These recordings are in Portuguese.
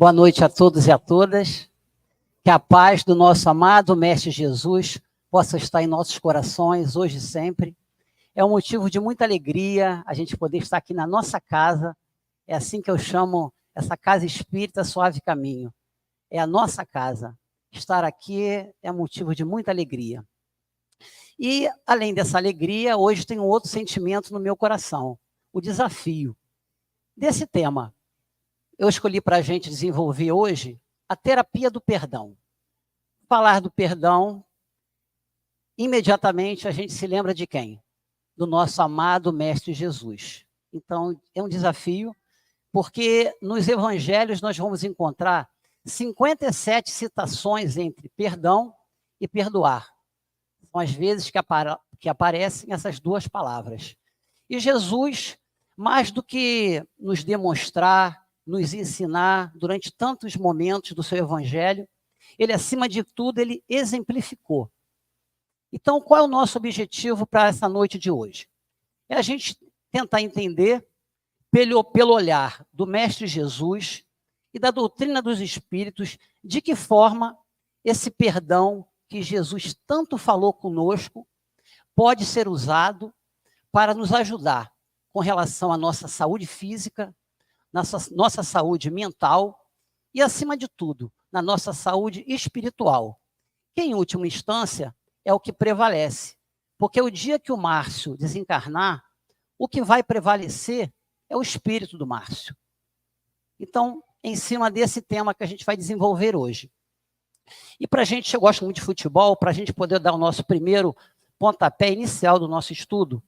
Boa noite a todos e a todas. Que a paz do nosso amado Mestre Jesus possa estar em nossos corações, hoje e sempre. É um motivo de muita alegria a gente poder estar aqui na nossa casa. É assim que eu chamo essa casa espírita Suave Caminho. É a nossa casa. Estar aqui é motivo de muita alegria. E, além dessa alegria, hoje tem um outro sentimento no meu coração, o desafio desse tema. Eu escolhi para a gente desenvolver hoje a terapia do perdão. Falar do perdão, imediatamente a gente se lembra de quem? Do nosso amado Mestre Jesus. Então, é um desafio, porque nos evangelhos nós vamos encontrar 57 citações entre perdão e perdoar. São as vezes que aparecem essas duas palavras. E Jesus, mais do que nos demonstrar, nos ensinar durante tantos momentos do seu evangelho, ele, acima de tudo, ele exemplificou. Então, qual é o nosso objetivo para essa noite de hoje? É a gente tentar entender, pelo olhar do Mestre Jesus e da doutrina dos Espíritos, de que forma esse perdão que Jesus tanto falou conosco pode ser usado para nos ajudar com relação à nossa saúde física, nossa saúde mental e, acima de tudo, na nossa saúde espiritual, que, em última instância, é o que prevalece. Porque o dia que o Márcio desencarnar, o que vai prevalecer é o espírito do Márcio. Então, em cima desse tema que a gente vai desenvolver hoje. E para a gente, eu gosto muito de futebol, para a gente poder dar o nosso primeiro pontapé inicial do nosso estudo,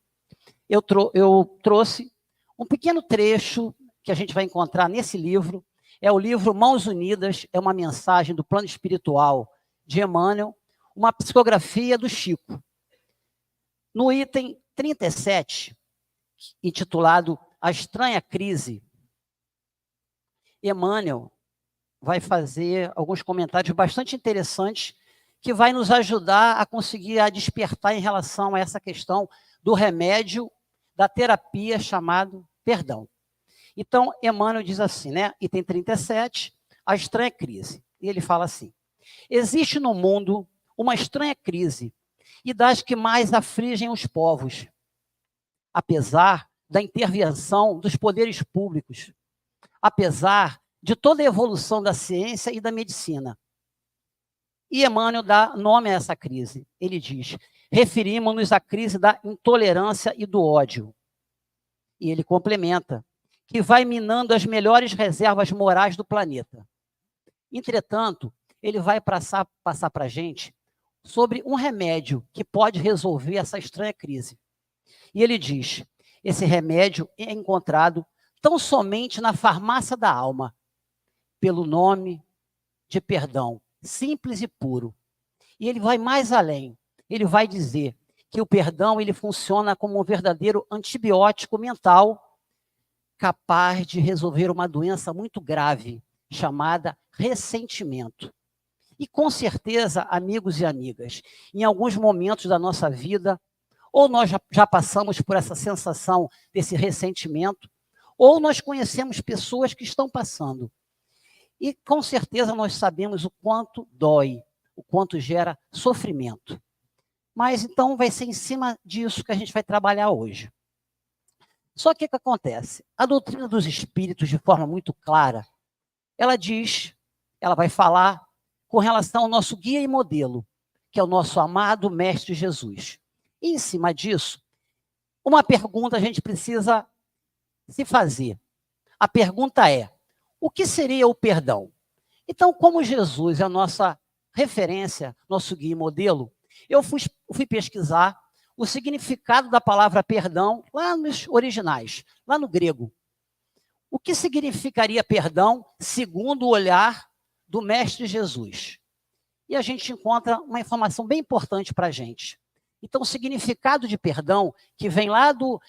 eu trouxe um pequeno trecho que a gente vai encontrar nesse livro. É o livro Mãos Unidas, é uma mensagem do plano espiritual de Emmanuel, uma psicografia do Chico. No item 37, intitulado A Estranha Crise, Emmanuel vai fazer alguns comentários bastante interessantes que vai nos ajudar a conseguir despertar em relação a essa questão do remédio, da terapia chamado perdão. Então, Emmanuel diz assim, né? Item 37, a estranha crise. E ele fala assim: existe no mundo uma estranha crise, e das que mais afligem os povos, apesar da intervenção dos poderes públicos, apesar de toda a evolução da ciência e da medicina. E Emmanuel dá nome a essa crise. Ele diz: referimos-nos à crise da intolerância e do ódio. E ele complementa: que vai minando as melhores reservas morais do planeta. Entretanto, ele vai passar para a gente sobre um remédio que pode resolver essa estranha crise. E ele diz: esse remédio é encontrado tão somente na farmácia da alma, pelo nome de perdão, simples e puro. E ele vai mais além. Ele vai dizer que o perdão ele funciona como um verdadeiro antibiótico mental, capaz de resolver uma doença muito grave, chamada ressentimento. E com certeza, amigos e amigas, em alguns momentos da nossa vida, ou nós já passamos por essa sensação desse ressentimento, ou nós conhecemos pessoas que estão passando. E com certeza nós sabemos o quanto dói, o quanto gera sofrimento. Mas então vai ser em cima disso que a gente vai trabalhar hoje. Só que o que acontece? A doutrina dos espíritos, de forma muito clara, ela diz, ela vai falar com relação ao nosso guia e modelo, que é o nosso amado Mestre Jesus. E em cima disso, uma pergunta a gente precisa se fazer. A pergunta é: o que seria o perdão? Então, como Jesus é a nossa referência, nosso guia e modelo, eu fui pesquisar o significado da palavra perdão lá nos originais, lá no grego. O que significaria perdão segundo o olhar do Mestre Jesus? E a gente encontra uma informação bem importante para a gente. Então, o significado de perdão, que vem lá do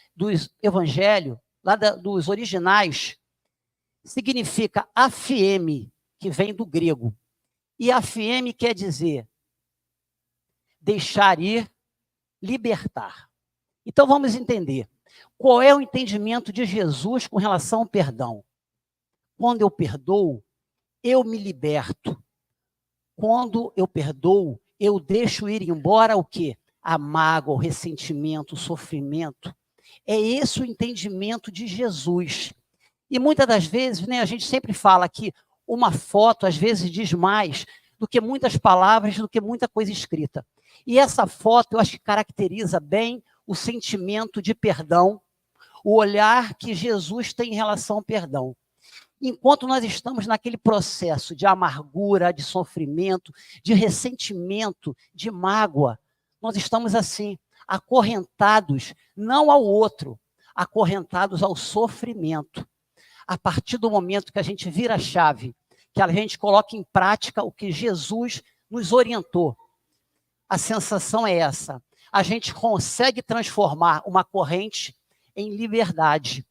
Evangelho, lá dos originais, significa afieme, que vem do grego. E afieme quer dizer deixar ir, libertar. Então vamos entender. Qual é o entendimento de Jesus com relação ao perdão? Quando eu perdoo, eu me liberto. Quando eu perdoo, eu deixo ir embora o quê? A mágoa, o ressentimento, o sofrimento. É esse o entendimento de Jesus. E muitas das vezes, né, a gente sempre fala que uma foto, às vezes, diz mais do que muitas palavras, do que muita coisa escrita. E essa foto, eu acho que caracteriza bem o sentimento de perdão, o olhar que Jesus tem em relação ao perdão. Enquanto nós estamos naquele processo de amargura, de sofrimento, de ressentimento, de mágoa, nós estamos assim, acorrentados, não ao outro, acorrentados ao sofrimento. A partir do momento que a gente vira a chave, que a gente coloca em prática o que Jesus nos orientou, a sensação é essa. A gente consegue transformar uma corrente em liberdade.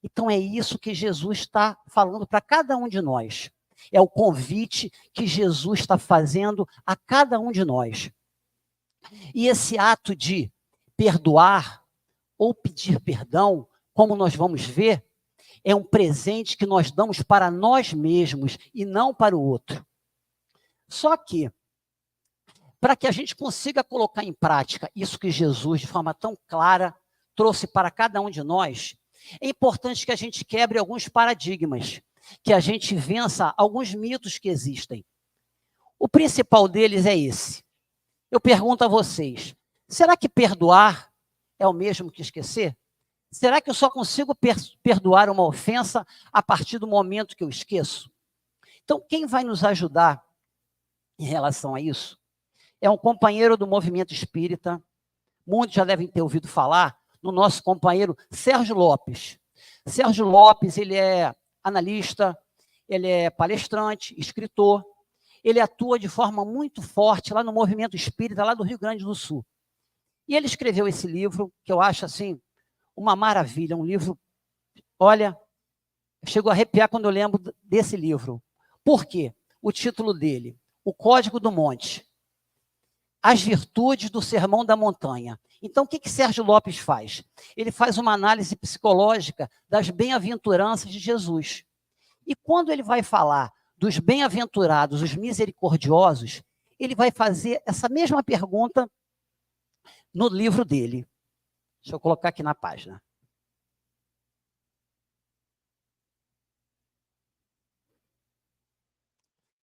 Então é isso que Jesus está falando para cada um de nós. É o convite que Jesus está fazendo a cada um de nós. E esse ato de perdoar ou pedir perdão, como nós vamos ver, é um presente que nós damos para nós mesmos e não para o outro. Só que, para que a gente consiga colocar em prática isso que Jesus, de forma tão clara, trouxe para cada um de nós, é importante que a gente quebre alguns paradigmas, que a gente vença alguns mitos que existem. O principal deles é esse. Eu pergunto a vocês, será que perdoar é o mesmo que esquecer? Será que eu só consigo perdoar uma ofensa a partir do momento que eu esqueço? Então, quem vai nos ajudar em relação a isso é um companheiro do movimento espírita, muitos já devem ter ouvido falar, no nosso companheiro Sérgio Lopes. Sérgio Lopes, ele é analista, ele é palestrante, escritor, ele atua de forma muito forte lá no movimento espírita, lá do Rio Grande do Sul. E ele escreveu esse livro, que eu acho, assim, uma maravilha, um livro, olha, chego a arrepiar quando eu lembro desse livro. Por quê? O título dele, O Código do Monte, As Virtudes do Sermão da Montanha. Então, o que Sérgio Lopes faz? Ele faz uma análise psicológica das bem-aventuranças de Jesus. E quando ele vai falar dos bem-aventurados, os misericordiosos, ele vai fazer essa mesma pergunta no livro dele. Deixa eu colocar aqui na página.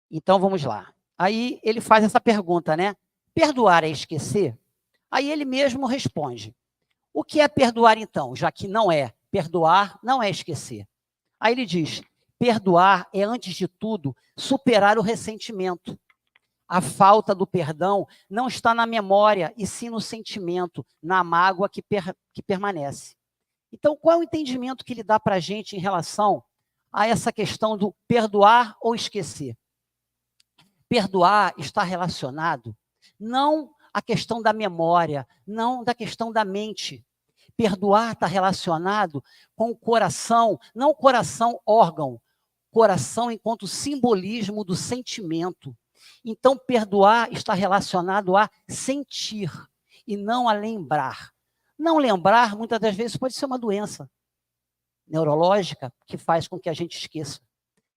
Então, vamos lá. Aí ele faz essa pergunta, né? Perdoar é esquecer? Aí ele mesmo responde. O que é perdoar, então? Já que não é. Perdoar não é esquecer. Aí ele diz, perdoar é, antes de tudo, superar o ressentimento. A falta do perdão não está na memória, e sim no sentimento, na mágoa que permanece. Então, qual é o entendimento que ele dá para a gente em relação a essa questão do perdoar ou esquecer? Perdoar está relacionado não à questão da memória, não da questão da mente. Perdoar está relacionado com o coração, não o coração órgão, coração enquanto simbolismo do sentimento. Então, perdoar está relacionado a sentir e não a lembrar. Não lembrar, muitas das vezes, pode ser uma doença neurológica que faz com que a gente esqueça.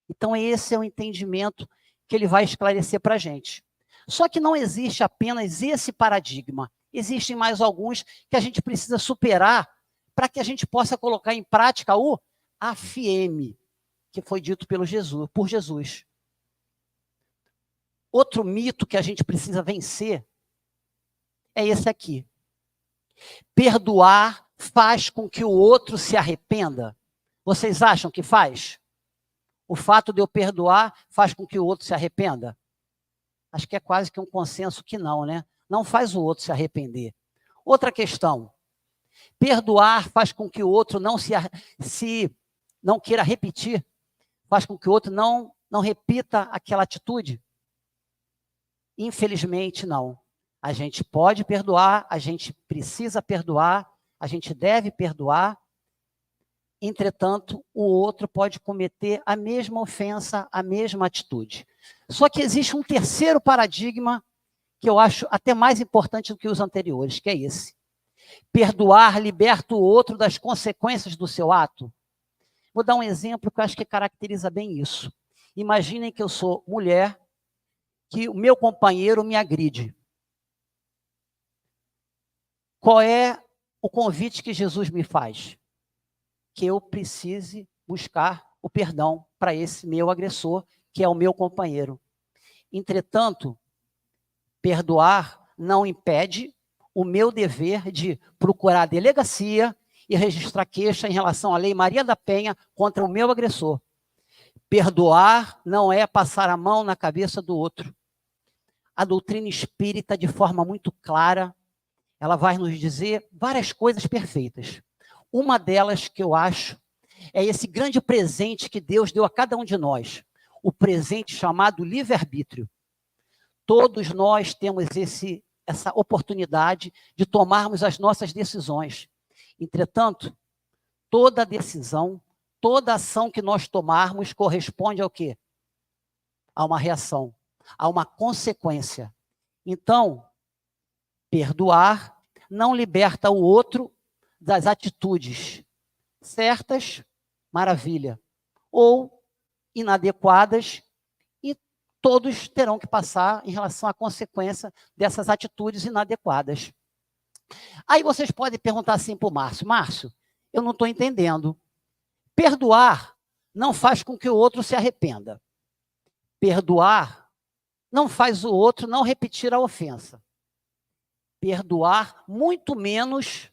Então, esse é o entendimento que ele vai esclarecer para a gente. Só que não existe apenas esse paradigma. Existem mais alguns que a gente precisa superar para que a gente possa colocar em prática o AFM, que foi dito por Jesus. Outro mito que a gente precisa vencer é esse aqui. Perdoar faz com que o outro se arrependa? Vocês acham que faz? O fato de eu perdoar faz com que o outro se arrependa? Acho que é quase que um consenso que não, né? Não faz o outro se arrepender. Outra questão. Perdoar faz com que o outro não queira repetir? Faz com que o outro não repita aquela atitude? Infelizmente, não. A gente pode perdoar, a gente precisa perdoar, a gente deve perdoar. Entretanto, o outro pode cometer a mesma ofensa, a mesma atitude. Só que existe um terceiro paradigma que eu acho até mais importante do que os anteriores, que é esse. Perdoar liberta o outro das consequências do seu ato. Vou dar um exemplo que eu acho que caracteriza bem isso. Imaginem que eu sou mulher, que o meu companheiro me agride. Qual é o convite que Jesus me faz? Que eu precise buscar o perdão para esse meu agressor, que é o meu companheiro. Entretanto, perdoar não impede o meu dever de procurar a delegacia e registrar queixa em relação à Lei Maria da Penha contra o meu agressor. Perdoar não é passar a mão na cabeça do outro. A doutrina espírita, de forma muito clara, ela vai nos dizer várias coisas perfeitas. Uma delas que eu acho é esse grande presente que Deus deu a cada um de nós, o presente chamado livre-arbítrio. Todos nós temos essa oportunidade de tomarmos as nossas decisões. Entretanto, toda decisão, toda ação que nós tomarmos corresponde ao quê? A uma reação, a uma consequência. Então, perdoar não liberta o outro das atitudes certas, maravilha, ou inadequadas, e todos terão que passar em relação à consequência dessas atitudes inadequadas. Aí vocês podem perguntar assim para o Márcio: Márcio, eu não estou entendendo. Perdoar não faz com que o outro se arrependa. Perdoar não faz o outro não repetir a ofensa. Perdoar, muito menos,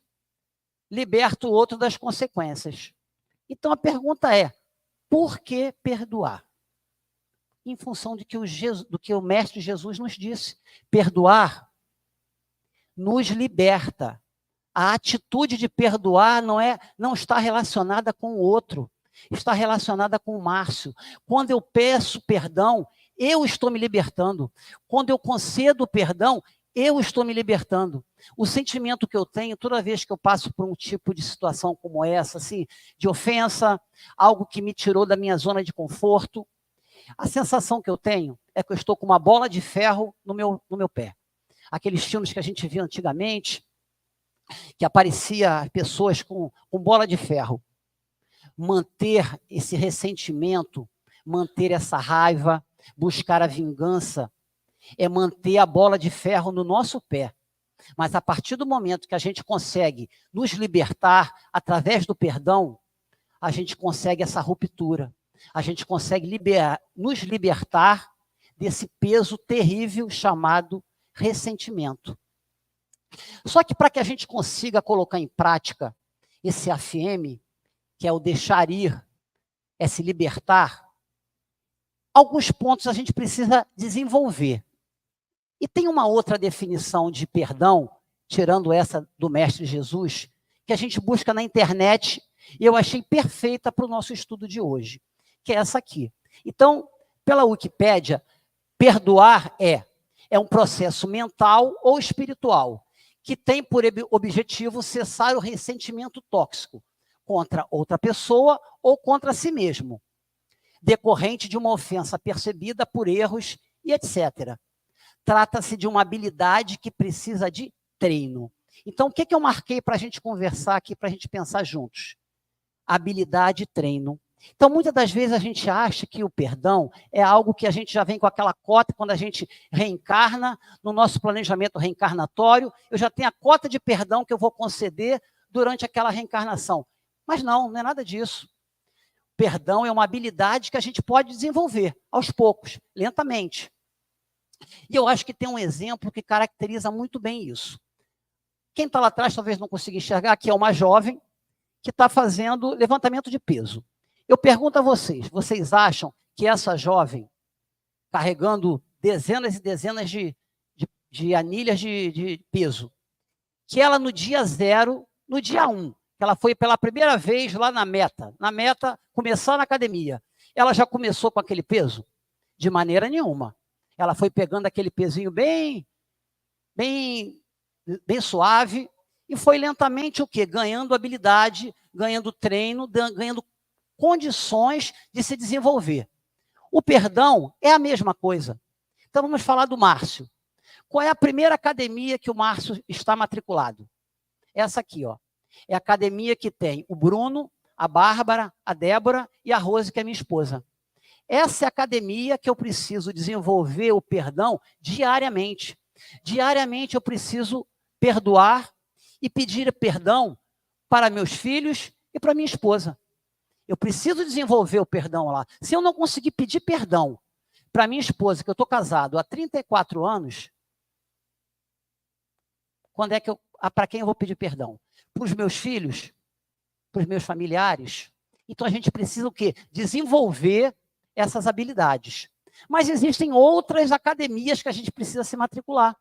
liberta o outro das consequências. Então a pergunta é: por que perdoar? Em função do que o Mestre Jesus nos disse. Perdoar nos liberta. A atitude de perdoar não está relacionada com o outro, está relacionada com o Márcio. Quando eu peço perdão, eu estou me libertando. Quando eu concedo perdão, eu estou me libertando. O sentimento que eu tenho toda vez que eu passo por um tipo de situação como essa, assim, de ofensa, algo que me tirou da minha zona de conforto, a sensação que eu tenho é que eu estou com uma bola de ferro no meu pé. Aqueles filmes que a gente via antigamente, que aparecia pessoas com bola de ferro. Manter esse ressentimento, manter essa raiva, buscar a vingança, é manter a bola de ferro no nosso pé. Mas a partir do momento que a gente consegue nos libertar através do perdão, a gente consegue essa ruptura. A gente consegue nos libertar desse peso terrível chamado ressentimento. Só que para que a gente consiga colocar em prática esse AFM, que é o deixar ir, é se libertar, alguns pontos a gente precisa desenvolver. E tem uma outra definição de perdão, tirando essa do Mestre Jesus, que a gente busca na internet e eu achei perfeita para o nosso estudo de hoje, que é essa aqui. Então, pela Wikipédia, perdoar é um processo mental ou espiritual que tem por objetivo cessar o ressentimento tóxico contra outra pessoa ou contra si mesmo, decorrente de uma ofensa percebida por erros e etc. Trata-se de uma habilidade que precisa de treino. Então, o que eu marquei para a gente conversar aqui, para a gente pensar juntos? Habilidade e treino. Então, muitas das vezes a gente acha que o perdão é algo que a gente já vem com aquela cota, quando a gente reencarna, no nosso planejamento reencarnatório, eu já tenho a cota de perdão que eu vou conceder durante aquela reencarnação. Mas não é nada disso. Perdão é uma habilidade que a gente pode desenvolver, aos poucos, lentamente. E eu acho que tem um exemplo que caracteriza muito bem isso. Quem está lá atrás talvez não consiga enxergar, que é uma jovem que está fazendo levantamento de peso. Eu pergunto a vocês acham que essa jovem, carregando dezenas e dezenas de anilhas de peso, que ela no dia 0, no dia 1, que ela foi pela primeira vez lá na meta, começar na academia, ela já começou com aquele peso? De maneira nenhuma. Ela foi pegando aquele pezinho bem suave e foi lentamente o quê? Ganhando habilidade, ganhando treino, ganhando condições de se desenvolver. O perdão é a mesma coisa. Então vamos falar do Márcio. Qual é a primeira academia que o Márcio está matriculado? Essa aqui, ó. É a academia que tem o Bruno, a Bárbara, a Débora e a Rose, que é minha esposa. Essa é a academia que eu preciso desenvolver o perdão diariamente. Diariamente eu preciso perdoar e pedir perdão para meus filhos e para minha esposa. Eu preciso desenvolver o perdão lá. Se eu não conseguir pedir perdão para minha esposa, que eu estou casado há 34 anos, quando é que para quem eu vou pedir perdão? Para os meus filhos? Para os meus familiares? Então a gente precisa o quê? Desenvolver essas habilidades. Mas existem outras academias que a gente precisa se matricular.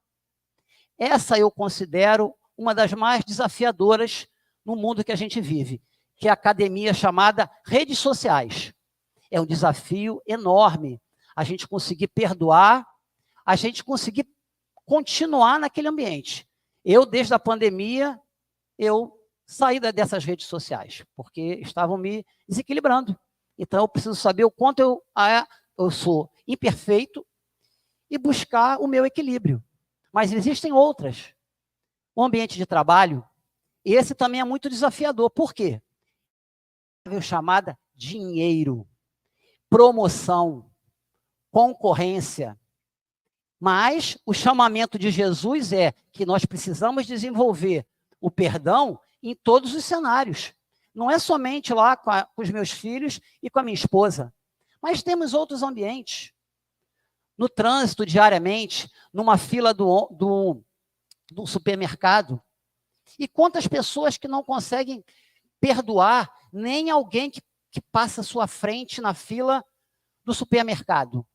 Essa eu considero uma das mais desafiadoras no mundo que a gente vive, que é a academia chamada redes sociais. É um desafio enorme a gente conseguir perdoar, a gente conseguir continuar naquele ambiente. Eu, desde a pandemia, eu saí dessas redes sociais, porque estavam me desequilibrando. Então, eu preciso saber o quanto eu sou imperfeito e buscar o meu equilíbrio. Mas existem outras. O ambiente de trabalho, esse também é muito desafiador. Por quê? Chamada dinheiro, promoção, concorrência. Mas o chamamento de Jesus é que nós precisamos desenvolver o perdão em todos os cenários. Não é somente lá com os meus filhos e com a minha esposa, mas temos outros ambientes. No trânsito, diariamente, numa fila do supermercado. E quantas pessoas que não conseguem perdoar nem alguém que passa à sua frente na fila do supermercado?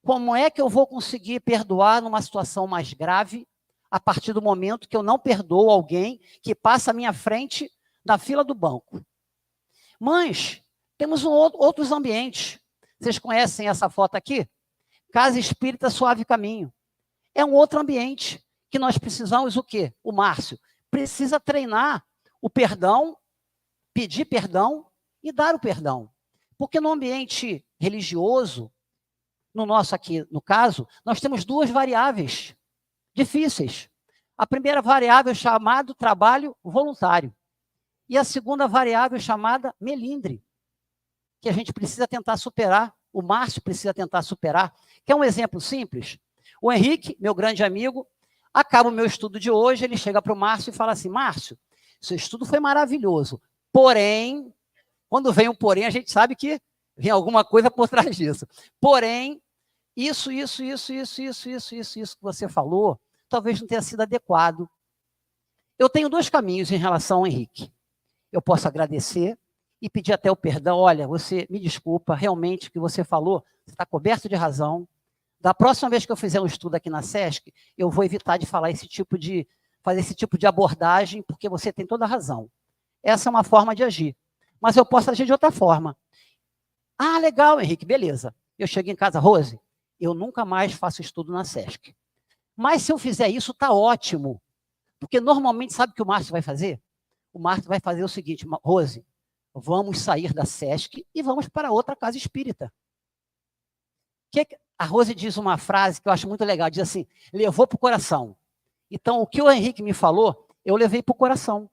Como é que eu vou conseguir perdoar numa situação mais grave a partir do momento que eu não perdoo alguém que passa à minha frente na fila do banco? Mas temos outros ambientes. Vocês conhecem essa foto aqui? Casa Espírita Suave Caminho. É um outro ambiente que nós precisamos o quê? O Márcio precisa treinar o perdão, pedir perdão e dar o perdão. Porque no ambiente religioso, no nosso aqui, no caso, nós temos duas variáveis difíceis. A primeira variável é chamada trabalho voluntário. E a segunda variável é chamada melindre, que a gente precisa tentar superar, o Márcio precisa tentar superar. Quer um exemplo simples? O Henrique, meu grande amigo, acaba o meu estudo de hoje, ele chega para o Márcio e fala assim: Márcio, seu estudo foi maravilhoso, porém, quando vem um porém, a gente sabe que vem alguma coisa por trás disso. Porém, isso que você falou, talvez não tenha sido adequado. Eu tenho dois caminhos em relação ao Henrique. Eu posso agradecer e pedir até o perdão. Olha, você me desculpa, realmente o que você falou, você está coberto de razão. Da próxima vez que eu fizer um estudo aqui na SESC, eu vou evitar de fazer esse tipo de abordagem, porque você tem toda a razão. Essa é uma forma de agir. Mas eu posso agir de outra forma. Ah, legal, Henrique, beleza. Eu chego em casa, Rose, eu nunca mais faço estudo na SESC. Mas se eu fizer isso, está ótimo. Porque normalmente, sabe o que o Márcio vai fazer? O Márcio vai fazer o seguinte: Rose, vamos sair da SESC e vamos para outra casa espírita. A Rose diz uma frase que eu acho muito legal, diz assim: levou para o coração. Então, o que o Henrique me falou, eu levei para o coração.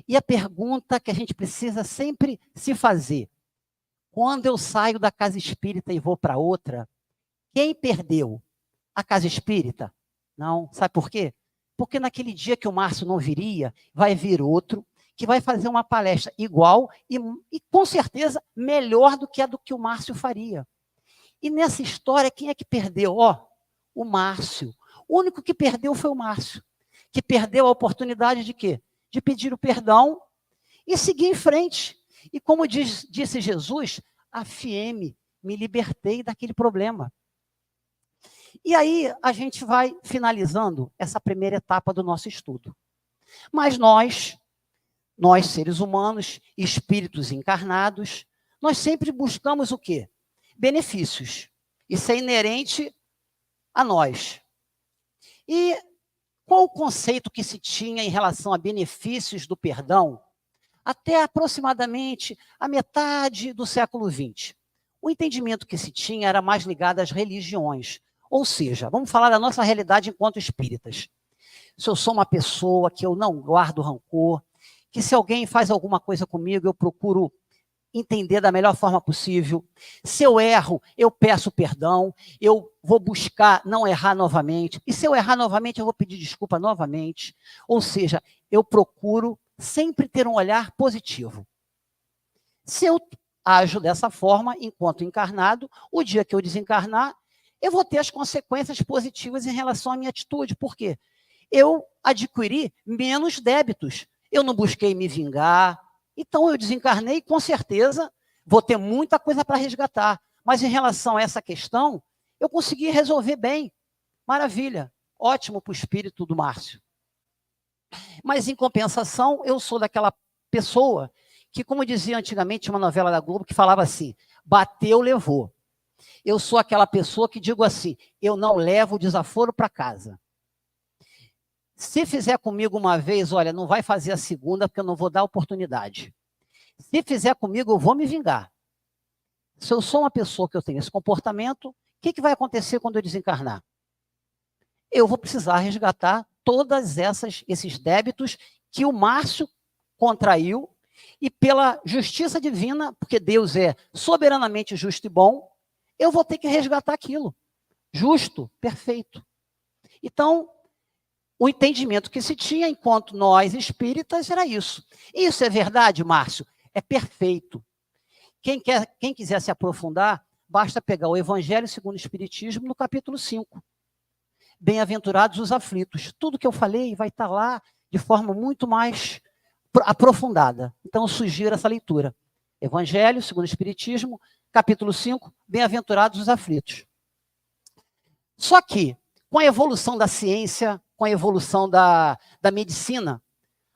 E a pergunta que a gente precisa sempre se fazer: quando eu saio da casa espírita e vou para outra, quem perdeu? A casa espírita? Não. Sabe por quê? Porque naquele dia que o Márcio não viria, vai vir outro que vai fazer uma palestra igual e com certeza melhor do que a do que o Márcio faria. E nessa história, quem é que perdeu? O Márcio. O único que perdeu foi o Márcio, que perdeu a oportunidade de quê? De pedir o perdão e seguir em frente. E como disse Jesus, afieme, me libertei daquele problema. E aí a gente vai finalizando essa primeira etapa do nosso estudo. Mas nós seres humanos, espíritos encarnados, nós sempre buscamos o quê? Benefícios. Isso é inerente a nós. E qual o conceito que se tinha em relação a benefícios do perdão até aproximadamente a metade do século XX? O entendimento que se tinha era mais ligado às religiões. Ou seja, vamos falar da nossa realidade enquanto espíritas. Se eu sou uma pessoa que eu não guardo rancor, que se alguém faz alguma coisa comigo, eu procuro entender da melhor forma possível. Se eu erro, eu peço perdão, eu vou buscar não errar novamente. E se eu errar novamente, eu vou pedir desculpa novamente. Ou seja, eu procuro sempre ter um olhar positivo. Se eu ajo dessa forma, enquanto encarnado, o dia que eu desencarnar, eu vou ter as consequências positivas em relação à minha atitude. Por quê? Eu adquiri menos débitos. Eu não busquei me vingar. Então, eu desencarnei e, com certeza, vou ter muita coisa para resgatar. Mas, em relação a essa questão, eu consegui resolver bem. Maravilha. Ótimo para o espírito do Márcio. Mas, em compensação, eu sou daquela pessoa que, como dizia antigamente uma novela da Globo, que falava assim, bateu, levou. Eu sou aquela pessoa que digo assim, eu não levo o desaforo para casa. Se fizer comigo uma vez, olha, não vai fazer a segunda, porque eu não vou dar oportunidade. Se fizer comigo, eu vou me vingar. Se eu sou uma pessoa que eu tenho esse comportamento, o que vai acontecer quando eu desencarnar? Eu vou precisar resgatar todos esses débitos que o Márcio contraiu, e pela justiça divina, porque Deus é soberanamente justo e bom, eu vou ter que resgatar aquilo. Justo, perfeito. Então, o entendimento que se tinha enquanto nós espíritas era isso. Isso é verdade, Márcio? É perfeito. Quem quiser se aprofundar, basta pegar o Evangelho segundo o Espiritismo no capítulo 5. Bem-aventurados os aflitos. Tudo que eu falei vai estar lá de forma muito mais aprofundada. Então, eu sugiro essa leitura. Evangelho segundo o Espiritismo, capítulo 5, bem-aventurados os aflitos. Só que, com a evolução da ciência, com a evolução da medicina,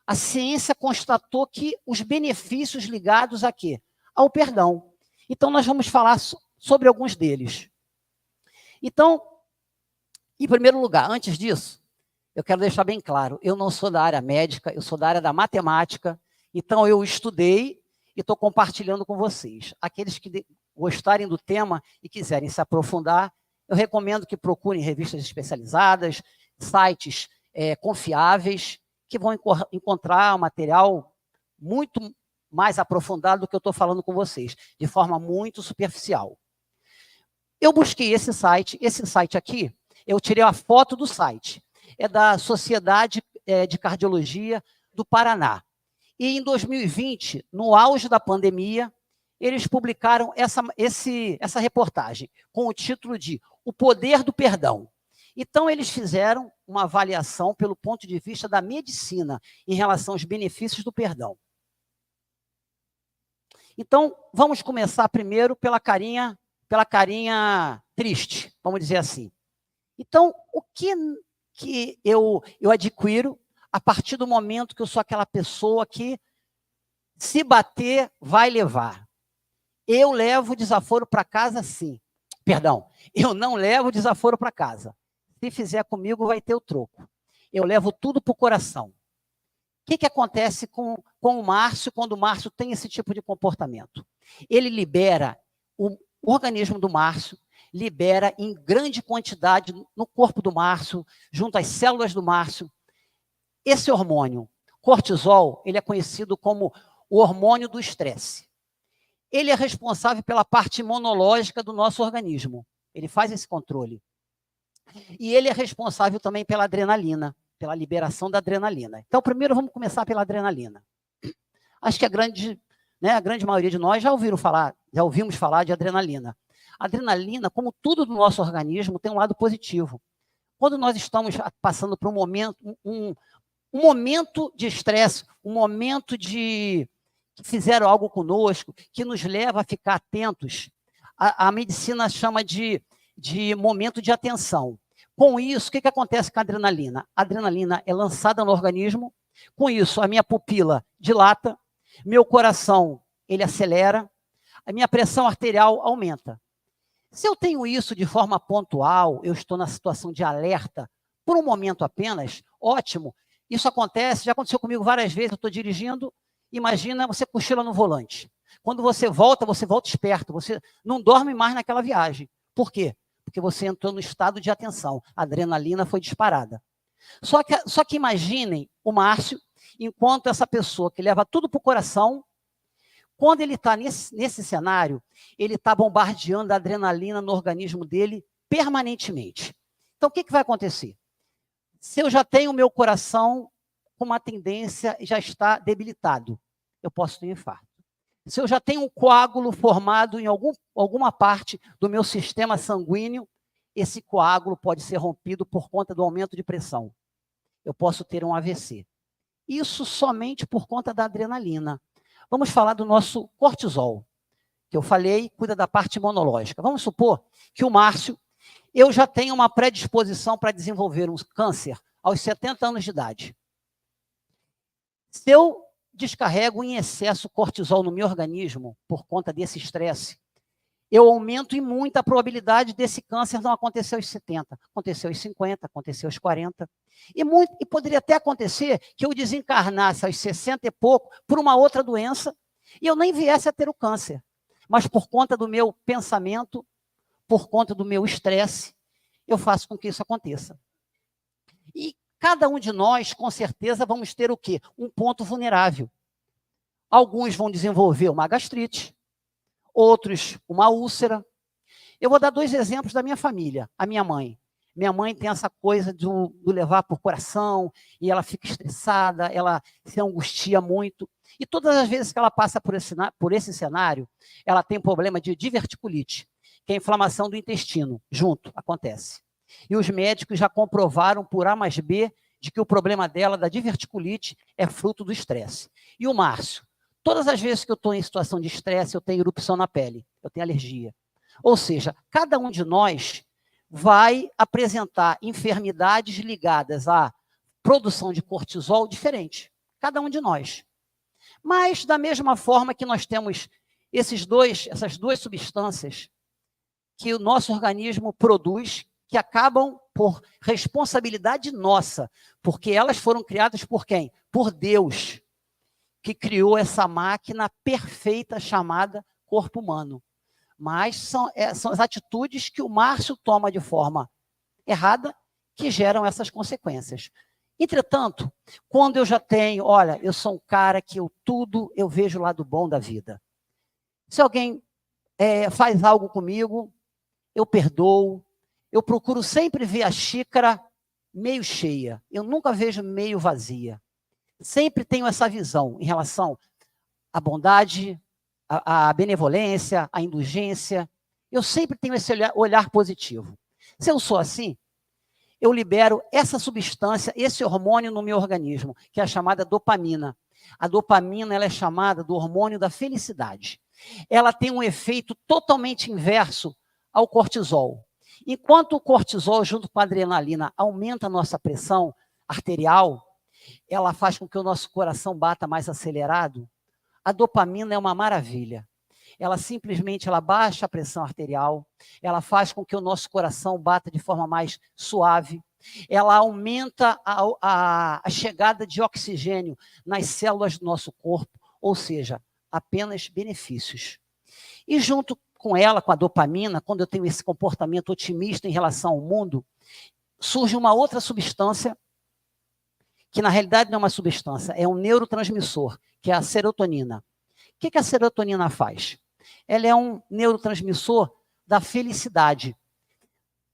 a ciência constatou que os benefícios ligados a quê? Ao perdão. Então, nós vamos falar sobre alguns deles. Então, em primeiro lugar, antes disso, eu quero deixar bem claro, eu não sou da área médica, eu sou da área da matemática, então eu estudei e estou compartilhando com vocês. Aqueles que gostarem do tema e quiserem se aprofundar, eu recomendo que procurem revistas especializadas, sites confiáveis, que vão encontrar material muito mais aprofundado do que eu estou falando com vocês, de forma muito superficial. Eu busquei esse site aqui, eu tirei a foto do site, é da Sociedade de Cardiologia do Paraná. E em 2020, no auge da pandemia, eles publicaram essa reportagem com o título de O Poder do Perdão. Então, eles fizeram uma avaliação pelo ponto de vista da medicina em relação aos benefícios do perdão. Então, vamos começar primeiro pela carinha triste, vamos dizer assim. Então, o que eu adquiro a partir do momento que eu sou aquela pessoa que, se bater, vai levar? Eu levo o desaforo para casa, sim. Perdão, eu não levo o desaforo para casa. Se fizer comigo, vai ter o troco. Eu levo tudo para o coração. O que acontece com o Márcio quando o Márcio tem esse tipo de comportamento? Ele libera, o organismo do Márcio libera em grande quantidade no corpo do Márcio, junto às células do Márcio. Esse hormônio, cortisol, ele é conhecido como o hormônio do estresse. Ele é responsável pela parte imunológica do nosso organismo. Ele faz esse controle. E ele é responsável também pela adrenalina, pela liberação da adrenalina. Então, primeiro vamos começar pela adrenalina. Acho que a grande maioria de nós já ouvimos falar de adrenalina. A adrenalina, como tudo do nosso organismo, tem um lado positivo. Quando nós estamos passando por um momento de estresse, um momento que fizeram algo conosco, que nos leva a ficar atentos, a medicina chama de momento de atenção. Com isso, o que acontece com a adrenalina? A adrenalina é lançada no organismo, com isso a minha pupila dilata, meu coração ele acelera, a minha pressão arterial aumenta. Se eu tenho isso de forma pontual, eu estou na situação de alerta, por um momento apenas, ótimo. Isso acontece, já aconteceu comigo várias vezes, eu estou dirigindo, imagina, você cochila no volante. Quando você volta esperto, você não dorme mais naquela viagem. Por quê? Porque você entrou no estado de atenção, a adrenalina foi disparada. Só que imaginem o Márcio, enquanto essa pessoa que leva tudo para o coração, Quando ele está nesse cenário, ele está bombardeando a adrenalina no organismo dele permanentemente. Então, o que vai acontecer? Se eu já tenho o meu coração com uma tendência e já está debilitado, eu posso ter um infarto. Se eu já tenho um coágulo formado em alguma parte do meu sistema sanguíneo, esse coágulo pode ser rompido por conta do aumento de pressão. Eu posso ter um AVC. Isso somente por conta da adrenalina. Vamos falar do nosso cortisol, que eu falei, cuida da parte imunológica. Vamos supor que o Márcio, eu já tenho uma predisposição para desenvolver um câncer aos 70 anos de idade. Se eu descarrego em excesso cortisol no meu organismo por conta desse estresse, eu aumento em muito a probabilidade desse câncer não acontecer aos 70, acontecer aos 50, acontecer aos 40. E poderia até acontecer que eu desencarnasse aos 60 e pouco por uma outra doença e eu nem viesse a ter o câncer. Mas por conta do meu pensamento, por conta do meu estresse, eu faço com que isso aconteça. E cada um de nós, com certeza, vamos ter o quê? Um ponto vulnerável. Alguns vão desenvolver uma gastrite, outros uma úlcera. Eu vou dar 2 exemplos da minha família. A minha mãe. Minha mãe tem essa coisa do levar por coração, e ela fica estressada, ela se angustia muito. E todas as vezes que ela passa por esse cenário, ela tem problema de diverticulite, que é a inflamação do intestino, junto, acontece. E os médicos já comprovaram por A mais B de que o problema dela, da diverticulite, é fruto do estresse. E o Márcio? Todas as vezes que eu estou em situação de estresse, eu tenho erupção na pele, eu tenho alergia. Ou seja, cada um de nós vai apresentar enfermidades ligadas à produção de cortisol diferente. Cada um de nós. Mas, da mesma forma que nós temos essas 2 substâncias que o nosso organismo produz, que acabam por responsabilidade nossa, porque elas foram criadas por quem? Por Deus, que criou essa máquina perfeita chamada corpo humano. Mas são as atitudes que o Márcio toma de forma errada que geram essas consequências. Entretanto, quando eu já tenho, olha, eu sou um cara que eu vejo o lado bom da vida. Se alguém faz algo comigo, eu perdoo, eu procuro sempre ver a xícara meio cheia, eu nunca vejo meio vazia. Sempre tenho essa visão em relação à bondade, à benevolência, à indulgência. Eu sempre tenho esse olhar positivo. Se eu sou assim, eu libero essa substância, esse hormônio no meu organismo, que é a chamada dopamina. A dopamina ela é chamada do hormônio da felicidade. Ela tem um efeito totalmente inverso ao cortisol. Enquanto o cortisol, junto com a adrenalina, aumenta a nossa pressão arterial, ela faz com que o nosso coração bata mais acelerado. A dopamina é uma maravilha. Ela simplesmente baixa a pressão arterial, ela faz com que o nosso coração bata de forma mais suave, ela aumenta a chegada de oxigênio nas células do nosso corpo, ou seja, apenas benefícios. E junto com ela, com a dopamina, quando eu tenho esse comportamento otimista em relação ao mundo, surge uma outra substância, que na realidade não é uma substância, é um neurotransmissor, que é a serotonina. O que a serotonina faz? Ela é um neurotransmissor da felicidade.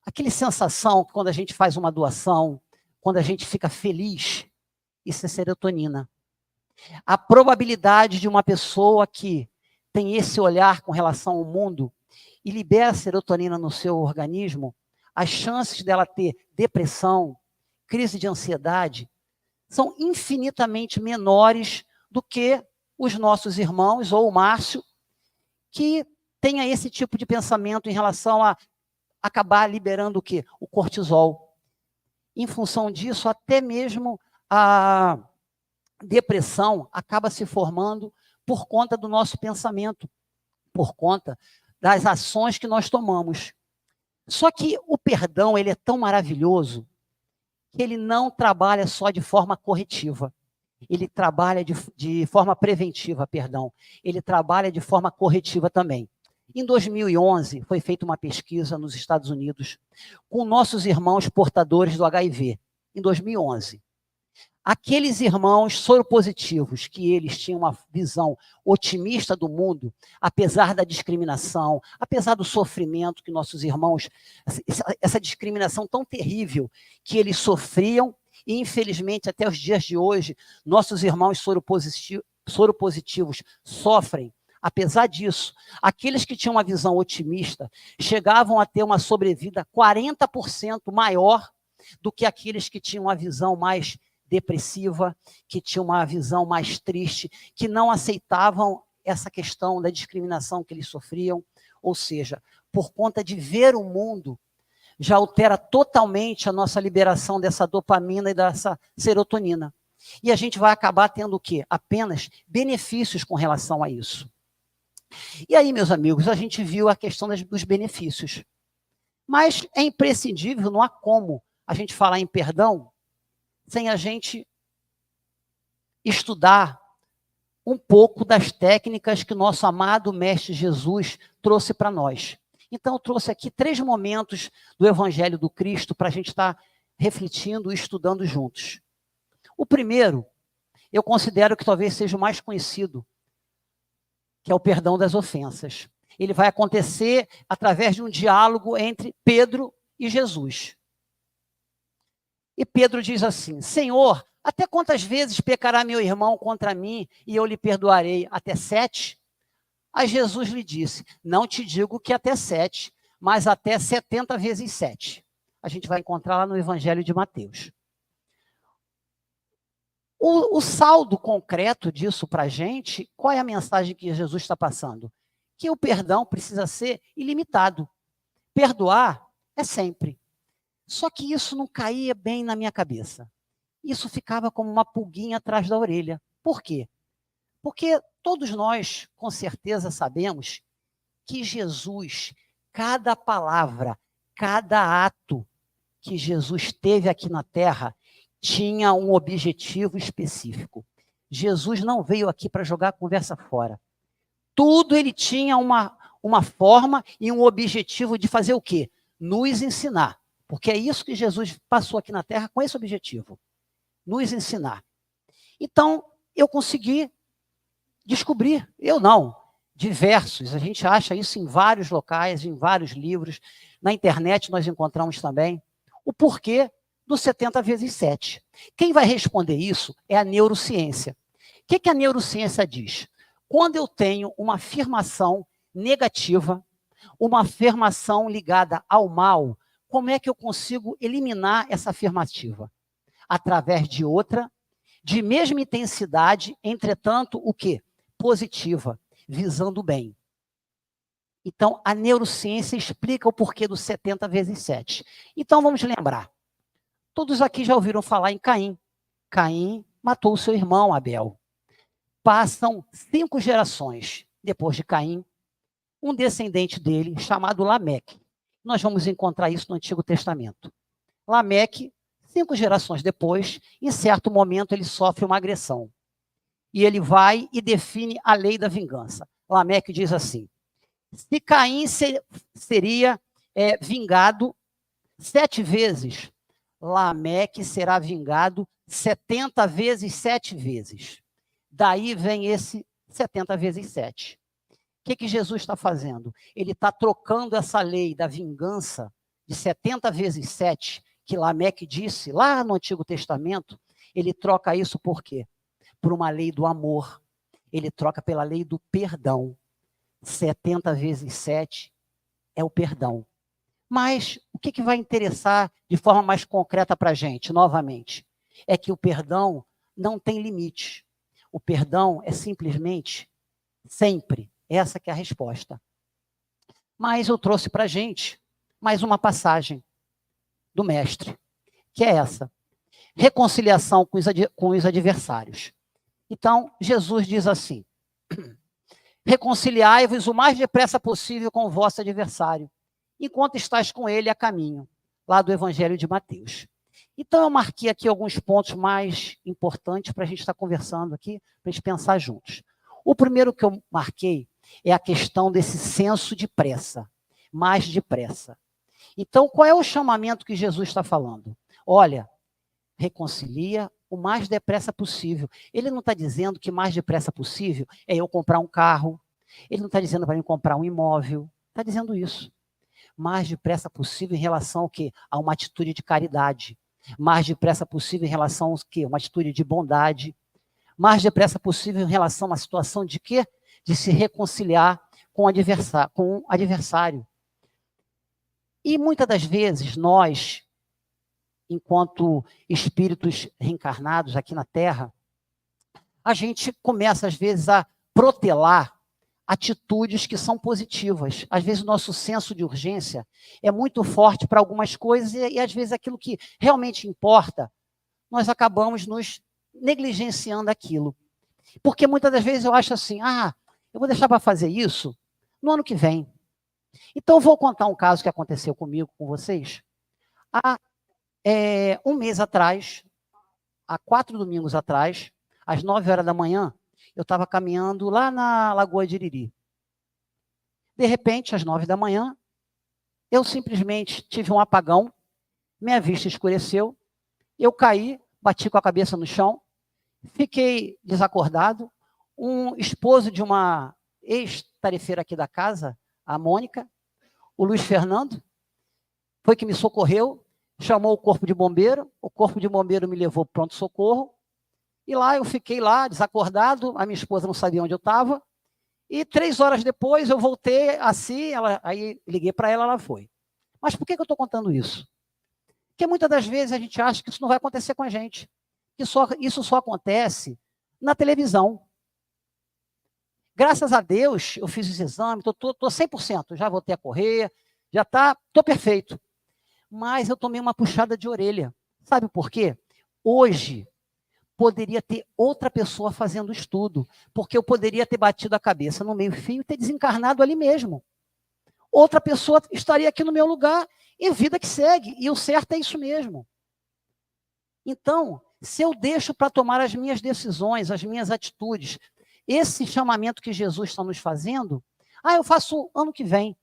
Aquela sensação que quando a gente faz uma doação, quando a gente fica feliz, isso é serotonina. A probabilidade de uma pessoa que tem esse olhar com relação ao mundo e libera serotonina no seu organismo, as chances dela ter depressão, crise de ansiedade, são infinitamente menores do que os nossos irmãos, ou o Márcio, que tenha esse tipo de pensamento em relação a acabar liberando o quê? O cortisol. Em função disso, até mesmo a depressão acaba se formando por conta do nosso pensamento, por conta das ações que nós tomamos. Só que o perdão, ele é tão maravilhoso que ele não trabalha só de forma corretiva. Ele trabalha de forma preventiva, perdão. Ele trabalha de forma corretiva também. Em 2011, foi feita uma pesquisa nos Estados Unidos com nossos irmãos portadores do HIV, em 2011. aqueles irmãos soropositivos, que eles tinham uma visão otimista do mundo, apesar da discriminação, apesar do sofrimento que nossos irmãos, essa discriminação tão terrível que eles sofriam, e infelizmente até os dias de hoje, nossos irmãos soropositivos sofrem. Apesar disso, aqueles que tinham uma visão otimista chegavam a ter uma sobrevida 40% maior do que aqueles que tinham uma visão mais depressiva, que tinham uma visão mais triste, que não aceitavam essa questão da discriminação que eles sofriam. Ou seja, por conta de ver o mundo, já altera totalmente a nossa liberação dessa dopamina e dessa serotonina. E a gente vai acabar tendo o quê? Apenas benefícios com relação a isso. E aí, meus amigos, a gente viu a questão dos benefícios. Mas é imprescindível, não há como a gente falar em perdão sem a gente estudar um pouco das técnicas que nosso amado Mestre Jesus trouxe para nós. Então, eu trouxe aqui 3 momentos do Evangelho do Cristo para a gente estar refletindo e estudando juntos. O primeiro, eu considero que talvez seja o mais conhecido, que é o perdão das ofensas. Ele vai acontecer através de um diálogo entre Pedro e Jesus. E Pedro diz assim: Senhor, até quantas vezes pecará meu irmão contra mim e eu lhe perdoarei? Até 7? Aí Jesus lhe disse: não te digo que até 7, mas até 70 vezes 7. A gente vai encontrar lá no Evangelho de Mateus. O saldo concreto disso para a gente, qual é a mensagem que Jesus está passando? Que o perdão precisa ser ilimitado. Perdoar é sempre. Só que isso não caía bem na minha cabeça. Isso ficava como uma pulguinha atrás da orelha. Por quê? Porque todos nós, com certeza, sabemos que Jesus, cada palavra, cada ato que Jesus teve aqui na Terra, tinha um objetivo específico. Jesus não veio aqui para jogar a conversa fora. Tudo ele tinha uma forma e um objetivo de fazer o quê? Nos ensinar. Porque é isso que Jesus passou aqui na Terra com esse objetivo. Nos ensinar. Então, eu consegui descobrir, eu não, diversos. A gente acha isso em vários locais, em vários livros. Na internet nós encontramos também o porquê do 70 vezes 7. Quem vai responder isso é a neurociência. O que a neurociência diz? Quando eu tenho uma afirmação negativa, uma afirmação ligada ao mal, como é que eu consigo eliminar essa afirmativa? Através de outra, de mesma intensidade, entretanto, o quê? Positiva, visando o bem. Então, a neurociência explica o porquê do 70 vezes 7. Então, vamos lembrar. Todos aqui já ouviram falar em Caim. Caim matou o seu irmão Abel. Passam 5 gerações depois de Caim, um descendente dele, chamado Lameque. Nós vamos encontrar isso no Antigo Testamento. Lameque, 5 gerações depois, em certo momento ele sofre uma agressão. E ele vai e define a lei da vingança. Lameque diz assim: se Caim seria vingado 7 vezes, Lameque será vingado 70 vezes 7 vezes. Daí vem esse 70 vezes 7. O que Jesus está fazendo? Ele está trocando essa lei da vingança de 70 vezes 7, que Lameque disse lá no Antigo Testamento, ele troca isso por quê? Por uma lei do amor. Ele troca pela lei do perdão. 70 vezes 7 é o perdão. Mas o que vai interessar de forma mais concreta para a gente, novamente, é que o perdão não tem limite. O perdão é simplesmente sempre. Essa que é a resposta. Mas eu trouxe para a gente mais uma passagem do mestre, que é essa. Reconciliação com os adversários. Então, Jesus diz assim: reconciliai-vos o mais depressa possível com o vosso adversário, enquanto estáis com ele a caminho, lá do Evangelho de Mateus. Então, eu marquei aqui alguns pontos mais importantes para a gente estar conversando aqui, para a gente pensar juntos. O primeiro que eu marquei é a questão desse senso de pressa, mais depressa. Então, qual é o chamamento que Jesus está falando? Olha, reconcilia o mais depressa possível. Ele não está dizendo que mais depressa possível é eu comprar um carro. Ele não está dizendo para mim comprar um imóvel. Está dizendo isso. Mais depressa possível em relação ao quê? A uma atitude de caridade. Mais depressa possível em relação ao quê? Uma atitude de bondade. Mais depressa possível em relação a uma situação de quê? De se reconciliar com o adversário. E muitas das vezes nós, enquanto espíritos reencarnados aqui na Terra, a gente começa às vezes a protelar atitudes que são positivas. Às vezes o nosso senso de urgência é muito forte para algumas coisas e às vezes aquilo que realmente importa, nós acabamos nos negligenciando aquilo. Porque muitas das vezes eu acho assim, eu vou deixar para fazer isso no ano que vem. Então eu vou contar um caso que aconteceu comigo, com vocês. Há um mês atrás, há 4 domingos atrás, às 9 horas da manhã, eu estava caminhando lá na Lagoa de Iriri. De repente, às 9 da manhã, eu simplesmente tive um apagão, minha vista escureceu, eu caí, bati com a cabeça no chão, fiquei desacordado. Um esposo de uma ex-tarefeira aqui da casa, a Mônica, o Luiz Fernando, foi que me socorreu, chamou o corpo de bombeiro me levou para o pronto-socorro, e lá eu fiquei lá, desacordado, a minha esposa não sabia onde eu estava, e 3 horas depois eu voltei assim, aí liguei para ela, ela foi. Mas por que eu estou contando isso? Porque muitas das vezes a gente acha que isso não vai acontecer com a gente, que isso só acontece na televisão. Graças a Deus, eu fiz os exames, estou 100%, já voltei a correr, já estou perfeito. Mas eu tomei uma puxada de orelha. Sabe por quê? Hoje, poderia ter outra pessoa fazendo o estudo, porque eu poderia ter batido a cabeça no meio-fio e ter desencarnado ali mesmo. Outra pessoa estaria aqui no meu lugar e vida que segue. E o certo é isso mesmo. Então, se eu deixo para tomar as minhas decisões, as minhas atitudes, esse chamamento que Jesus está nos fazendo, eu faço ano que vem.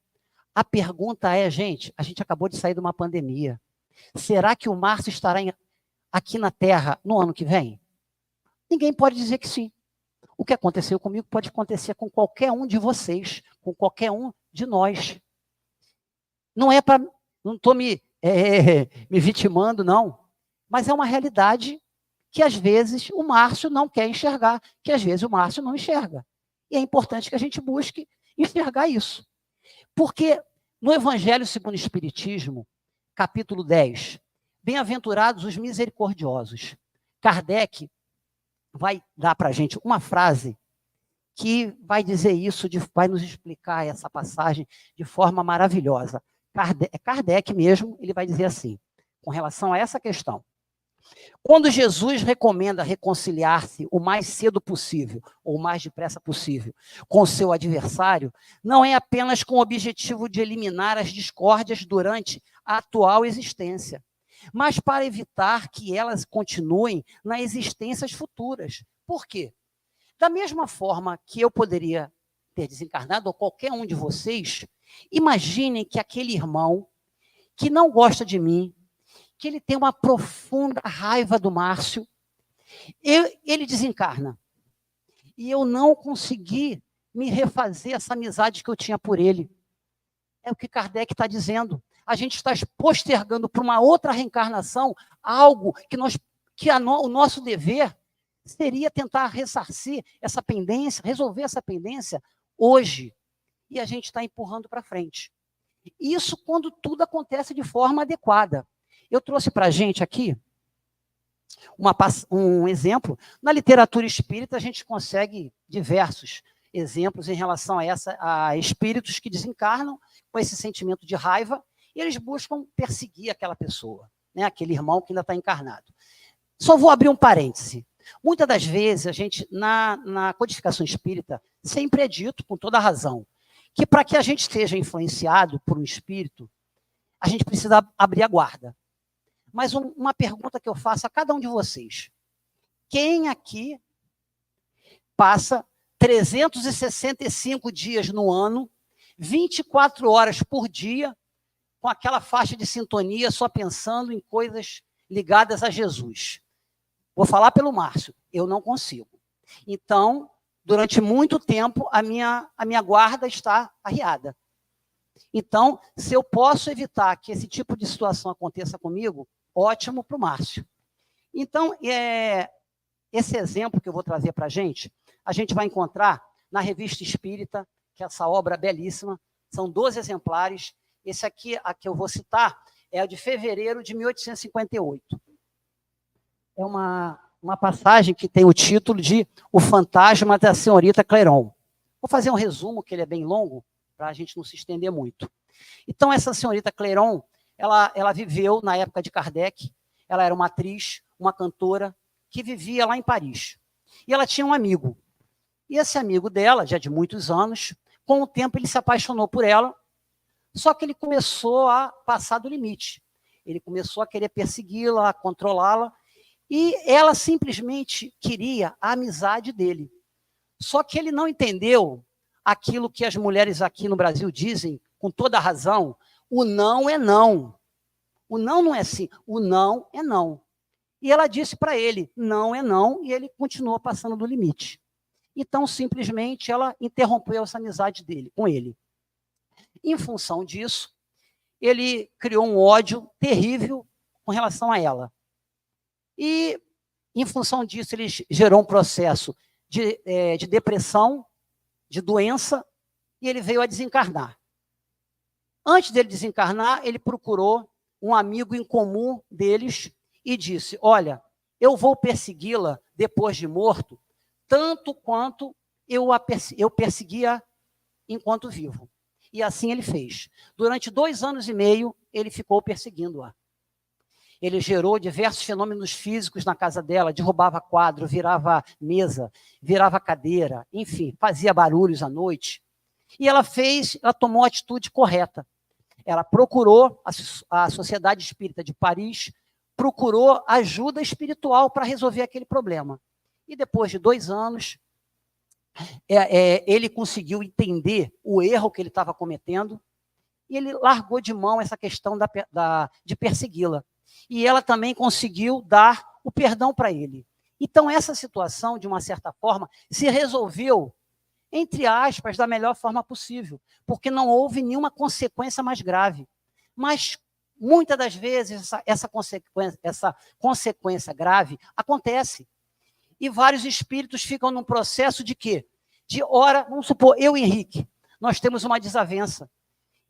A pergunta é, gente, a gente acabou de sair de uma pandemia. Será que o Márcio estará aqui na Terra no ano que vem? Ninguém pode dizer que sim. O que aconteceu comigo pode acontecer com qualquer um de vocês, com qualquer um de nós. Não estou me vitimando, não. Mas é uma realidade que às vezes o Márcio não quer enxergar, que às vezes o Márcio não enxerga. E é importante que a gente busque enxergar isso. Porque no Evangelho segundo o Espiritismo, capítulo 10, bem-aventurados os misericordiosos, Kardec vai dar para a gente uma frase que vai dizer isso, vai nos explicar essa passagem de forma maravilhosa. Kardec mesmo, ele vai dizer assim, com relação a essa questão. Quando Jesus recomenda reconciliar-se o mais cedo possível, ou o mais depressa possível, com o seu adversário, não é apenas com o objetivo de eliminar as discórdias durante a atual existência, mas para evitar que elas continuem nas existências futuras. Por quê? Da mesma forma que eu poderia ter desencarnado, ou qualquer um de vocês, imaginem que aquele irmão que não gosta de mim, que ele tem uma profunda raiva do Márcio, ele desencarna. E eu não consegui me refazer essa amizade que eu tinha por ele. É o que Kardec está dizendo. A gente está postergando para uma outra reencarnação algo que o nosso dever seria tentar ressarcir essa pendência, resolver essa pendência hoje. E a gente está empurrando para frente. Isso quando tudo acontece de forma adequada. Eu trouxe para a gente aqui um exemplo. Na literatura espírita, a gente consegue diversos exemplos em relação a espíritos que desencarnam com esse sentimento de raiva e eles buscam perseguir aquela pessoa, né? Aquele irmão que ainda está encarnado. Só vou abrir um parêntese. Muitas das vezes, a gente, na codificação espírita, sempre é dito, com toda a razão, que para que a gente seja influenciado por um espírito, a gente precisa abrir a guarda. Mas uma pergunta que eu faço a cada um de vocês. Quem aqui passa 365 dias no ano, 24 horas por dia, com aquela faixa de sintonia, só pensando em coisas ligadas a Jesus. Vou falar pelo Márcio, eu não consigo. Então, durante muito tempo, a minha guarda está arriada. Então, se eu posso evitar que esse tipo de situação aconteça comigo, ótimo para o Márcio. Então, esse exemplo que eu vou trazer para a gente vai encontrar na Revista Espírita, que é essa obra belíssima, são 12 exemplares. Esse aqui, a que eu vou citar, é a de fevereiro de 1858. É uma passagem que tem o título de O Fantasma da Senhorita Clairon. Vou fazer um resumo, que ele é bem longo, para a gente não se estender muito. Então, essa senhorita Clairon, ela viveu na época de Kardec, ela era uma atriz, uma cantora, que vivia lá em Paris. E ela tinha um amigo. E esse amigo dela, já de muitos anos, com o tempo ele se apaixonou por ela, só que ele começou a passar do limite. Ele começou a querer persegui-la, a controlá-la, e ela simplesmente queria a amizade dele. Só que ele não entendeu aquilo que as mulheres aqui no Brasil dizem, com toda a razão, o não é não. O não é sim, o não é não. E ela disse para ele, não é não, e ele continuou passando do limite. Então, simplesmente, ela interrompeu essa amizade dele, com ele. Em função disso, ele criou um ódio terrível com relação a ela. E, em função disso, ele gerou um processo de depressão, de doença, e ele veio a desencarnar. Antes dele desencarnar, ele procurou um amigo em comum deles e disse, olha, eu vou persegui-la depois de morto, tanto quanto eu perseguia enquanto vivo. E assim ele fez. Durante 2 anos e meio, ele ficou perseguindo-a. Ele gerou diversos fenômenos físicos na casa dela, derrubava quadro, virava mesa, virava cadeira, enfim, fazia barulhos à noite. E ela tomou a atitude correta. Ela procurou a Sociedade Espírita de Paris, procurou ajuda espiritual para resolver aquele problema. E depois de 2 anos, ele conseguiu entender o erro que ele estava cometendo e ele largou de mão essa questão de persegui-la. E ela também conseguiu dar o perdão para ele. Então, essa situação, de uma certa forma, se resolveu, entre aspas, da melhor forma possível, porque não houve nenhuma consequência mais grave. Mas, muitas das vezes, essa consequência grave acontece. E vários espíritos ficam num processo de quê? De ora, vamos supor, eu e Henrique, nós temos uma desavença.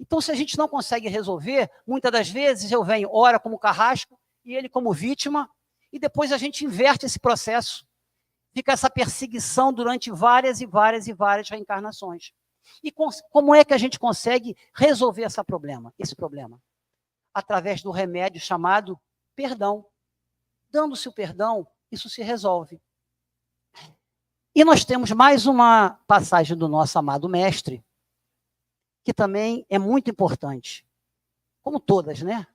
Então, se a gente não consegue resolver, muitas das vezes eu venho, ora como carrasco, e ele como vítima, e depois a gente inverte esse processo. Fica essa perseguição durante várias e várias e várias reencarnações. E como é que a gente consegue resolver esse problema? Através do remédio chamado perdão. Dando-se o perdão, isso se resolve. E nós temos mais uma passagem do nosso amado mestre, que também é muito importante. Como todas, né?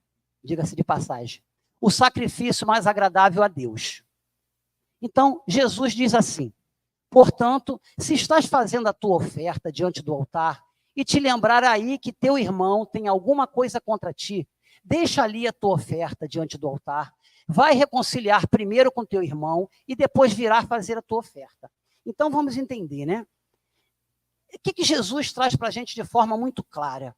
Diga-se de passagem. O sacrifício mais agradável a Deus. Então, Jesus diz assim, portanto, se estás fazendo a tua oferta diante do altar e te lembrar aí que teu irmão tem alguma coisa contra ti, deixa ali a tua oferta diante do altar, vai reconciliar primeiro com teu irmão e depois virá fazer a tua oferta. Então, vamos entender, né? O que Jesus traz para a gente de forma muito clara?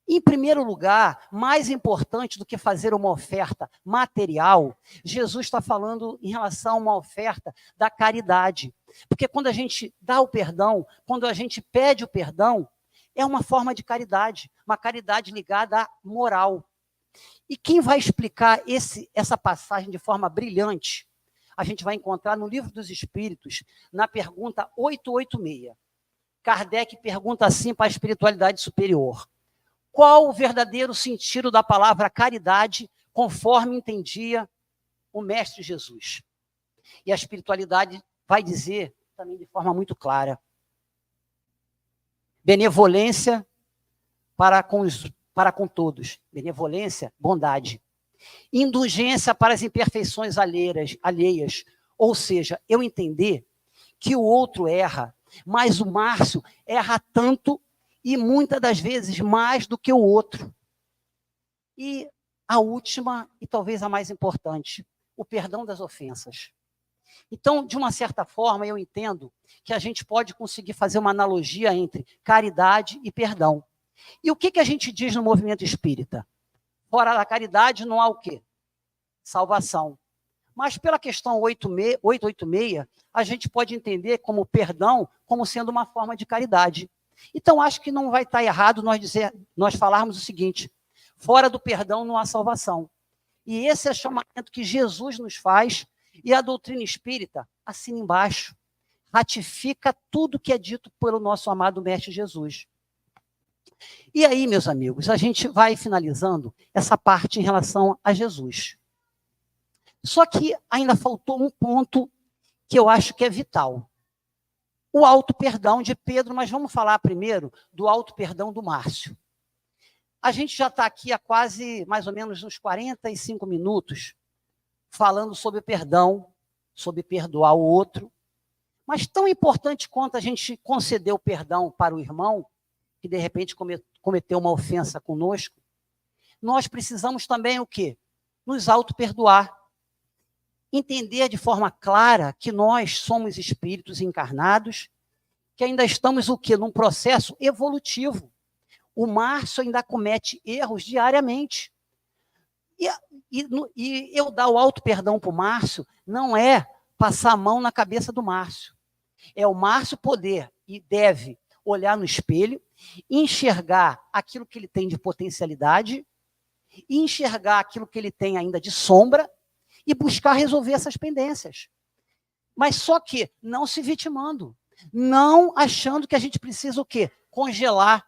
Em primeiro lugar, mais importante do que fazer uma oferta material, Jesus está falando em relação a uma oferta da caridade. Porque quando a gente dá o perdão, quando a gente pede o perdão, é uma forma de caridade, uma caridade ligada à moral. E quem vai explicar essa passagem de forma brilhante, a gente vai encontrar no Livro dos Espíritos, na pergunta 886. Kardec pergunta assim para a espiritualidade superior. Qual o verdadeiro sentido da palavra caridade, conforme entendia o Mestre Jesus? E a espiritualidade vai dizer, também de forma muito clara, benevolência para com todos. Benevolência, bondade. Indulgência para as imperfeições alheias. Ou seja, eu entender que o outro erra, mas o Márcio erra tanto e muitas das vezes mais do que o outro. E a última e talvez a mais importante, o perdão das ofensas. Então, de uma certa forma, eu entendo que a gente pode conseguir fazer uma analogia entre caridade e perdão. E o que a gente diz no movimento espírita? Fora da caridade não há o quê? Salvação. Mas pela questão 886, a gente pode entender como perdão como sendo uma forma de caridade. Então, acho que não vai estar errado nós falarmos o seguinte: fora do perdão não há salvação. E esse é o chamamento que Jesus nos faz, e a doutrina espírita assina embaixo, ratifica tudo que é dito pelo nosso amado Mestre Jesus. E aí, meus amigos, a gente vai finalizando essa parte em relação a Jesus. Só que ainda faltou um ponto que eu acho que é vital. O auto-perdão de Pedro, mas vamos falar primeiro do auto-perdão do Márcio. A gente já está aqui há quase, mais ou menos, uns 45 minutos, falando sobre perdão, sobre perdoar o outro. Mas tão importante quanto a gente conceder o perdão para o irmão, que de repente cometeu uma ofensa conosco, nós precisamos também o quê? Nos auto-perdoar. Entender de forma clara que nós somos espíritos encarnados, que ainda estamos o quê? Num processo evolutivo. O Márcio ainda comete erros diariamente. E eu dar o auto-perdão para o Márcio não é passar a mão na cabeça do Márcio. É o Márcio poder e deve olhar no espelho, enxergar aquilo que ele tem de potencialidade, e enxergar aquilo que ele tem ainda de sombra, e buscar resolver essas pendências. Mas só que não se vitimando, não achando que a gente precisa o quê? Congelar.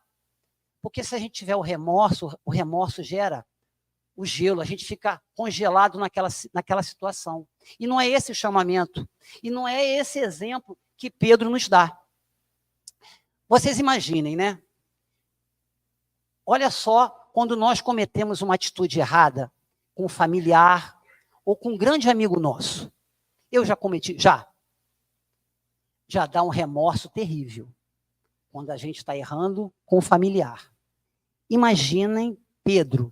Porque se a gente tiver o remorso gera o gelo, a gente fica congelado naquela situação. E não é esse o chamamento, e não é esse exemplo que Pedro nos dá. Vocês imaginem, né? Olha só, quando nós cometemos uma atitude errada com um familiar ou com um grande amigo nosso. Eu já cometi, já dá um remorso terrível quando a gente está errando com o familiar. Imaginem Pedro,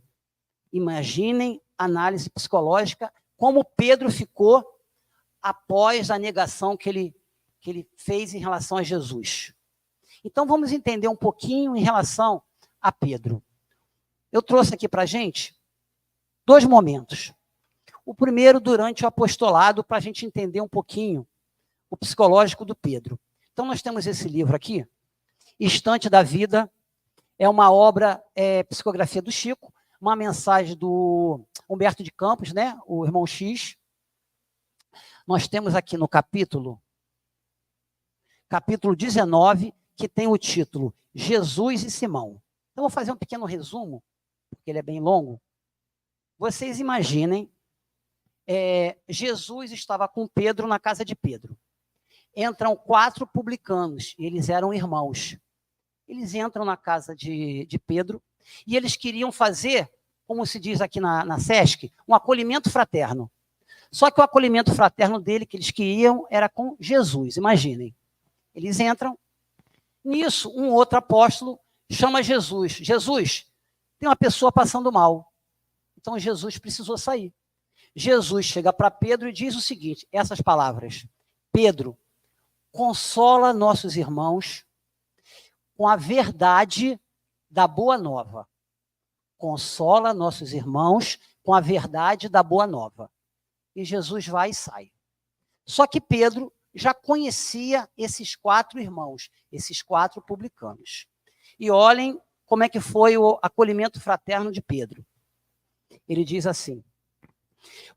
imaginem a análise psicológica, como Pedro ficou após a negação que ele fez em relação a Jesus. Então, vamos entender um pouquinho em relação a Pedro. Eu trouxe aqui para a gente 2 momentos. O primeiro, durante o apostolado, para a gente entender um pouquinho o psicológico do Pedro. Então, nós temos esse livro aqui, Instante da Vida, é uma obra, psicografia do Chico, uma mensagem do Humberto de Campos, né, o irmão X. Nós temos aqui no capítulo 19, que tem o título Jesus e Simão. Então, vou fazer um pequeno resumo, porque ele é bem longo. Vocês imaginem, Jesus estava com Pedro na casa de Pedro. Entram 4 publicanos, e eles eram irmãos. Eles entram na casa de Pedro, e eles queriam fazer, como se diz aqui na SESC, um acolhimento fraterno. Só que o acolhimento fraterno dele, que eles queriam, era com Jesus, imaginem. Eles entram, nisso, um outro apóstolo chama Jesus. Jesus, tem uma pessoa passando mal. Então, Jesus precisou sair. Jesus chega para Pedro e diz o seguinte, essas palavras: Pedro, consola nossos irmãos com a verdade da boa nova. Consola nossos irmãos com a verdade da boa nova. E Jesus vai e sai. Só que Pedro já conhecia esses 4 irmãos, esses 4 publicanos. E olhem como é que foi o acolhimento fraterno de Pedro. Ele diz assim: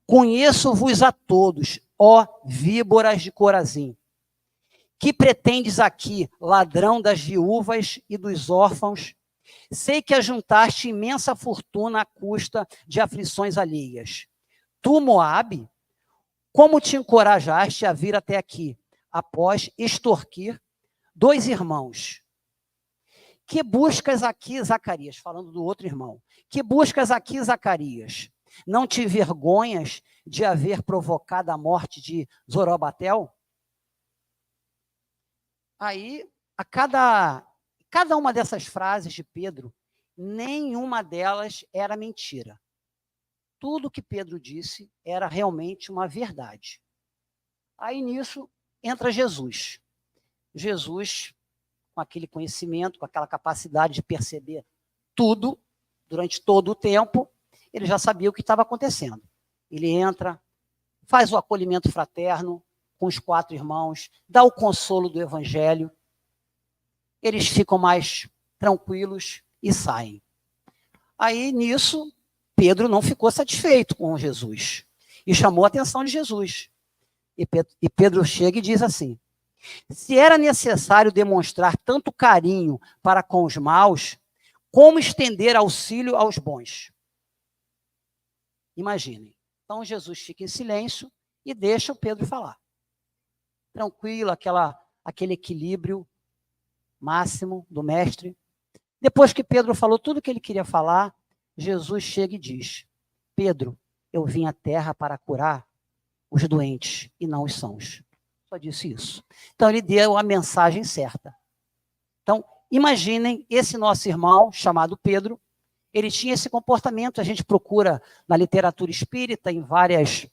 conheço-vos a todos, ó víboras de Corazim. Que pretendes aqui, ladrão das viúvas e dos órfãos? Sei que ajuntaste imensa fortuna à custa de aflições alheias. Tu, Moabe, como te encorajaste a vir até aqui, após extorquir 2 irmãos? Que buscas aqui, Zacarias? Falando do outro irmão. Que buscas aqui, Zacarias? Não te vergonhas de haver provocado a morte de Zorobatel? Aí, cada uma dessas frases de Pedro, nenhuma delas era mentira. tudo que Pedro disse era realmente uma verdade. Aí nisso entra Jesus. Jesus, com aquele conhecimento, com aquela capacidade de perceber tudo, durante todo o tempo, ele já sabia o que estava acontecendo. Ele entra, faz o acolhimento fraterno com os 4 irmãos, dá o consolo do evangelho, eles ficam mais tranquilos e saem. Aí, nisso, Pedro não ficou satisfeito com Jesus e chamou a atenção de Jesus. E Pedro chega e diz assim: se era necessário demonstrar tanto carinho para com os maus, como estender auxílio aos bons? Imaginem. Então, Jesus fica em silêncio e deixa o Pedro falar. Tranquilo, aquele equilíbrio máximo do mestre. Depois que Pedro falou tudo o que ele queria falar, Jesus chega e diz: Pedro, eu vim à terra para curar os doentes e não os sãos. Só disse isso. Então, ele deu a mensagem certa. Então, imaginem esse nosso irmão, chamado Pedro, ele tinha esse comportamento, a gente procura na literatura espírita, em vários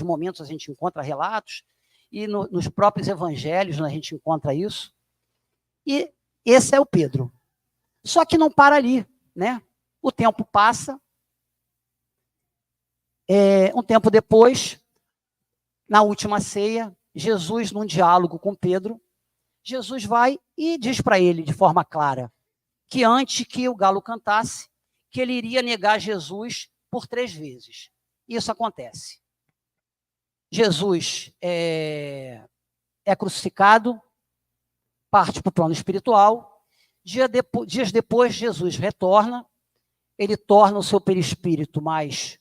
momentos a gente encontra relatos, e nos próprios evangelhos a gente encontra isso. E esse é o Pedro. Só que não para ali, né? O tempo passa. Um tempo depois, na última ceia, Jesus, num diálogo com Pedro, Jesus vai e diz para ele de forma clara que antes que o galo cantasse, que ele iria negar Jesus por 3 vezes. Isso acontece. Jesus é crucificado, parte para o plano espiritual. Dias depois, Jesus retorna, ele torna o seu perispírito mais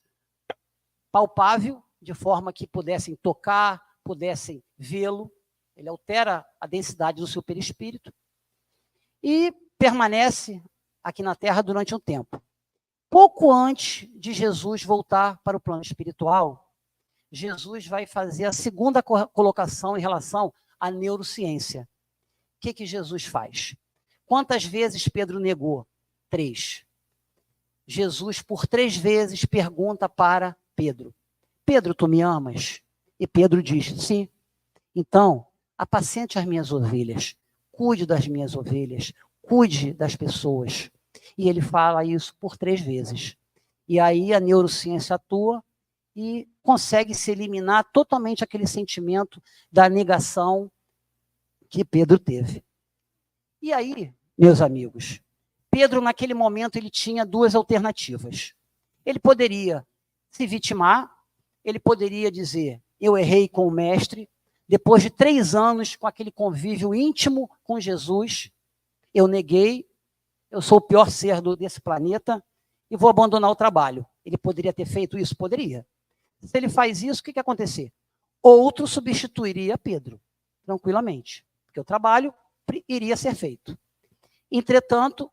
palpável, de forma que pudessem tocar, pudessem vê-lo. Ele altera a densidade do seu perispírito e permanece aqui na Terra durante um tempo. Pouco antes de Jesus voltar para o plano espiritual, Jesus vai fazer a segunda colocação em relação à neurociência. O que Jesus faz? Quantas vezes Pedro negou? 3. Jesus, por 3 vezes, pergunta para Pedro: Pedro, tu me amas? E Pedro diz: sim. Então, apacente as minhas ovelhas, cuide das minhas ovelhas, cuide das pessoas. E ele fala isso por 3 vezes. E aí a neurociência atua e consegue se eliminar totalmente aquele sentimento da negação que Pedro teve. E aí, meus amigos, Pedro naquele momento ele tinha 2 alternativas. Ele poderia se vitimar, ele poderia dizer: eu errei com o mestre, depois de 3 anos com aquele convívio íntimo com Jesus, eu neguei, eu sou o pior ser desse planeta e vou abandonar o trabalho. Ele poderia ter feito isso? Poderia. Se ele faz isso, o que ia acontecer? Outro substituiria Pedro, tranquilamente, porque o trabalho iria ser feito. Entretanto,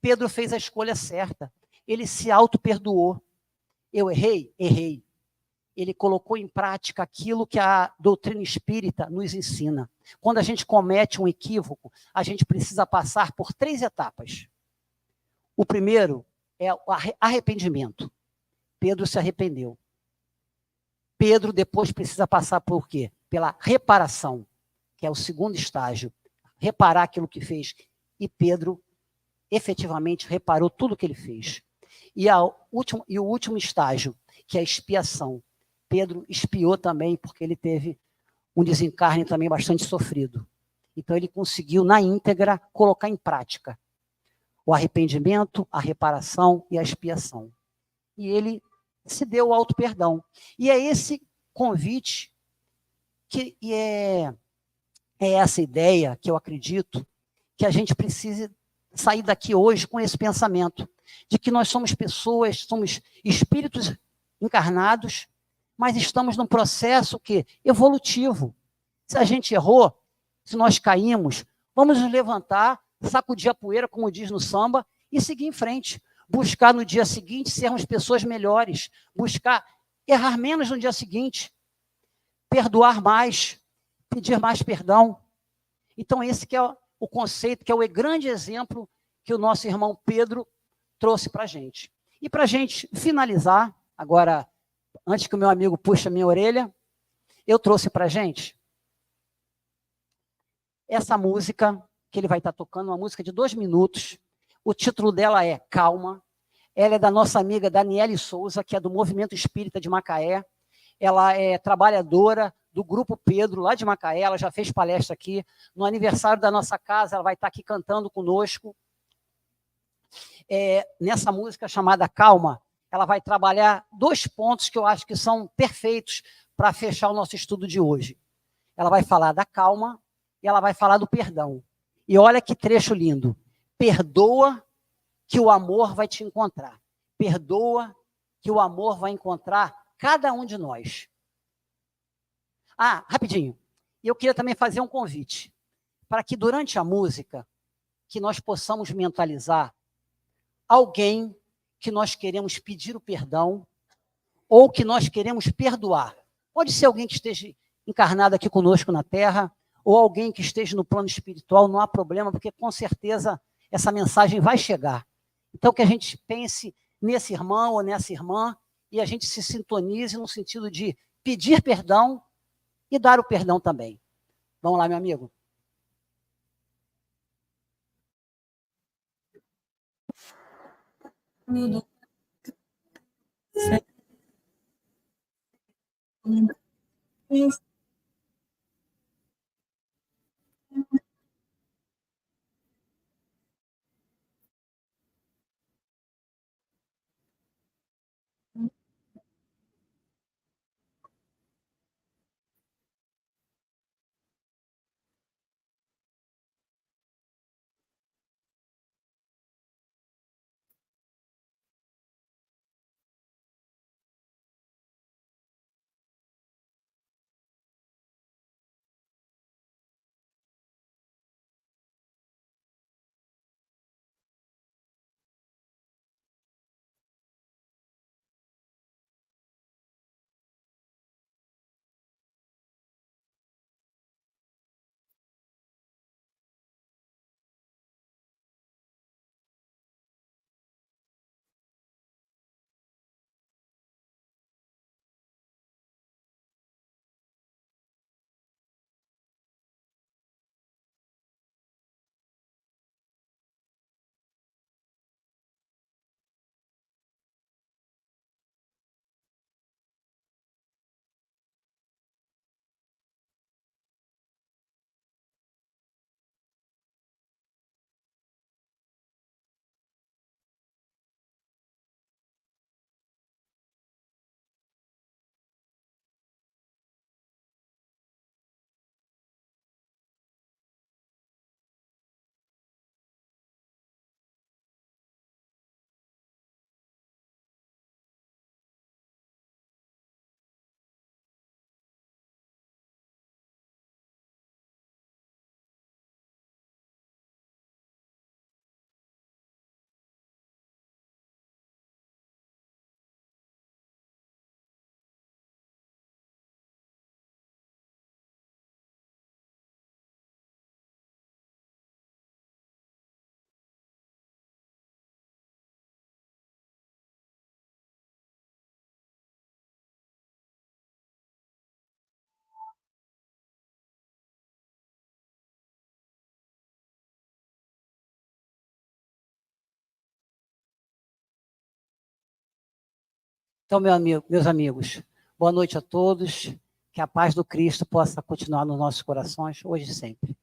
Pedro fez a escolha certa. Ele se auto-perdoou. Eu errei? Errei. Ele colocou em prática aquilo que a doutrina espírita nos ensina. Quando a gente comete um equívoco, a gente precisa passar por 3 etapas. O primeiro é o arrependimento. Pedro se arrependeu. Pedro depois precisa passar por quê? Pela reparação, que é o segundo estágio. Reparar aquilo que fez. E Pedro efetivamente reparou tudo que ele fez. E o último estágio, que é a expiação. Pedro expiou também, porque ele teve um desencarne também bastante sofrido. Então ele conseguiu, na íntegra, colocar em prática o arrependimento, a reparação e a expiação. E ele se deu o auto-perdão. E é esse convite, é essa ideia que eu acredito que a gente precisa sair daqui hoje com esse pensamento, de que nós somos pessoas, somos espíritos encarnados, mas estamos num processo evolutivo. Se a gente errou, se nós caímos, vamos nos levantar, sacudir a poeira, como diz no samba, e seguir em frente. Buscar no dia seguinte sermos pessoas melhores, buscar errar menos no dia seguinte, perdoar mais, pedir mais perdão. Então esse que é o conceito, que é o grande exemplo que o nosso irmão Pedro trouxe para a gente. E para a gente finalizar, Agora, antes que o meu amigo puxe a minha orelha, eu trouxe para a gente essa música que ele vai estar tocando, uma música de 2 minutos. O título dela é Calma. Ela é da nossa amiga Daniele Souza, que é do Movimento Espírita de Macaé. Ela é trabalhadora do Grupo Pedro, lá de Macaé. Ela já fez palestra aqui. No aniversário da nossa casa, ela vai estar aqui cantando conosco. Nessa música chamada Calma, ela vai trabalhar 2 pontos que eu acho que são perfeitos para fechar o nosso estudo de hoje. Ela vai falar da calma e ela vai falar do perdão. E olha que trecho lindo. Perdoa que o amor vai te encontrar. Perdoa que o amor vai encontrar cada um de nós. Ah, rapidinho. Eu queria também fazer um convite para que durante a música que nós possamos mentalizar alguém que nós queremos pedir o perdão ou que nós queremos perdoar. Pode ser alguém que esteja encarnado aqui conosco na Terra ou alguém que esteja no plano espiritual, não há problema, porque com certeza essa mensagem vai chegar. Então, que a gente pense nesse irmão ou nessa irmã e a gente se sintonize no sentido de pedir perdão e dar o perdão também. Vamos lá, meu amigo. Tudo. Então, meus amigos, boa noite a todos. Que a paz do Cristo possa continuar nos nossos corações, hoje e sempre.